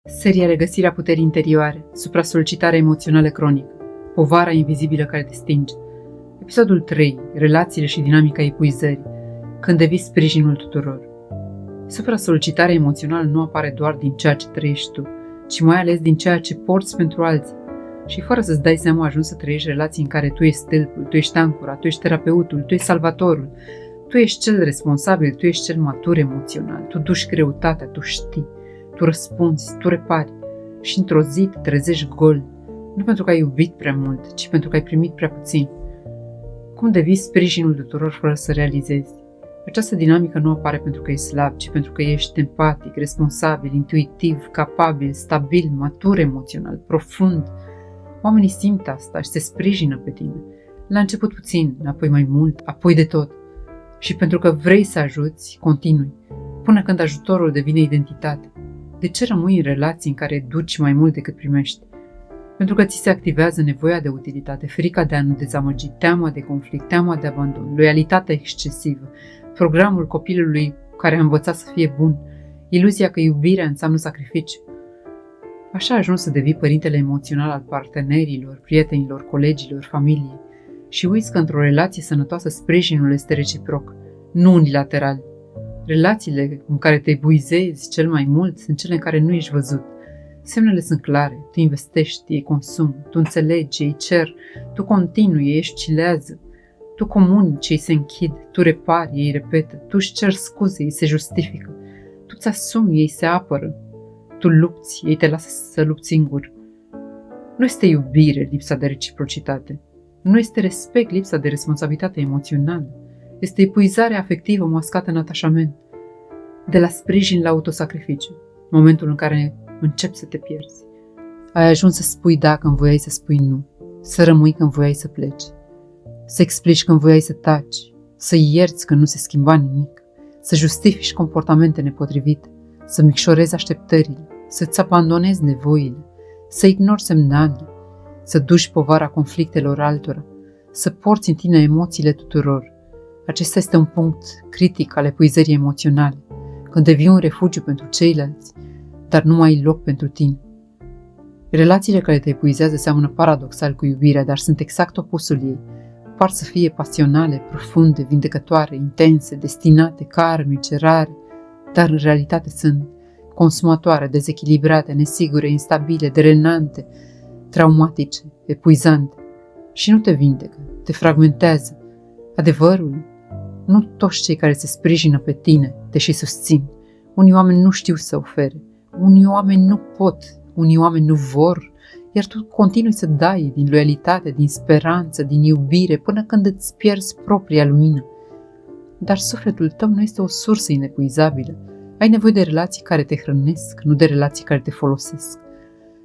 Seria Regăsirea puterii interioare, supra-solicitare emoțională cronică, povara invizibilă care te stinge. Episodul 3. Relațiile și dinamica epuizării, când devii sprijinul tuturor. Supra-solicitarea emoțională nu apare doar din ceea ce trăiești tu, ci mai ales din ceea ce porți pentru alții. Și fără să-ți dai seama ajungi să trăiești relații în care tu ești stâlpul, tu ești ancora, tu ești terapeutul, tu ești salvatorul, tu ești cel responsabil, tu ești cel matur emoțional, tu duci greutatea, tu știi. Tu răspunzi, tu repari și într-o zi te trezești gol, nu pentru că ai iubit prea mult, ci pentru că ai primit prea puțin. Cum devii sprijinul tuturor fără să realizezi? Această dinamică nu apare pentru că ești slab, ci pentru că ești empatic, responsabil, intuitiv, capabil, stabil, matur emoțional, profund. Oamenii simt asta și se sprijină pe tine. La început puțin, apoi mai mult, apoi de tot. Și pentru că vrei să ajuți, continui, până când ajutorul devine identitate. De ce rămâi în relații în care duci mai mult decât primești? Pentru că ți se activează nevoia de utilitate, frica de a nu dezamăgi, teama de conflict, teama de abandon, loialitatea excesivă, programul copilului care a învățat să fie bun, iluzia că iubirea înseamnă sacrificiu. Așa ajungi să devii părintele emoțional al partenerilor, prietenilor, colegilor, familiei și uiți că într-o relație sănătoasă sprijinul este reciproc, nu unilateral. Relațiile în care te epuizezi cel mai mult sunt cele în care nu ești văzut. Semnele sunt clare, tu investești, ei consum, tu înțelegi, ei cer, tu continui, ei oscilează, tu comunici, ei se închid, tu repari, ei repetă, tu își ceri scuze, ei se justifică, tu îți asumi, ei se apără, tu lupți, ei te lasă să lupți singur. Nu este iubire lipsa de reciprocitate, nu este respect lipsa de responsabilitate emoțională. Este epuizarea afectivă mascată în atașament, de la sprijin la autosacrificiu, momentul în care începi să te pierzi. Ai ajuns să spui da când voiai să spui nu, să rămâi când voiai să pleci, să explici când voiai să taci, să ierți când nu se schimba nimic, să justifici comportamente nepotrivite, să micșorezi așteptările, să-ți abandonezi nevoile, să ignori semnalele, să duci povara conflictelor altora, să porți în tine emoțiile tuturor. Acesta este un punct critic al epuizării emoționale, când devii un refugiu pentru ceilalți, dar nu mai ai loc pentru tine. Relațiile care te epuizează seamănă paradoxal cu iubirea, dar sunt exact opusul ei. Par să fie pasionale, profunde, vindecătoare, intense, destinate, karmice, rare, dar în realitate sunt consumatoare, dezechilibrate, nesigure, instabile, drenante, traumatice, epuizante. Și nu te vindecă, te fragmentează. Adevărul, nu toți cei care se sprijină pe tine te și susțin. Unii oameni nu știu să ofere, unii oameni nu pot, unii oameni nu vor, iar tu continui să dai din loialitate, din speranță, din iubire, până când îți pierzi propria lumină. Dar sufletul tău nu este o sursă inepuizabilă. Ai nevoie de relații care te hrănesc, nu de relații care te folosesc.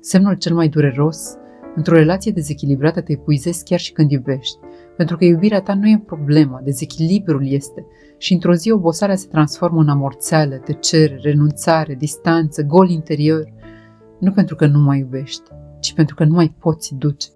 Semnul cel mai dureros: într-o relație dezechilibrată te epuizezi chiar și când iubești, pentru că iubirea ta nu e problema, dezechilibrul este și într-o zi oboseala se transformă în amorțeală, tăcere, renunțare, distanță, gol interior, nu pentru că nu mai iubești, ci pentru că nu mai poți duce.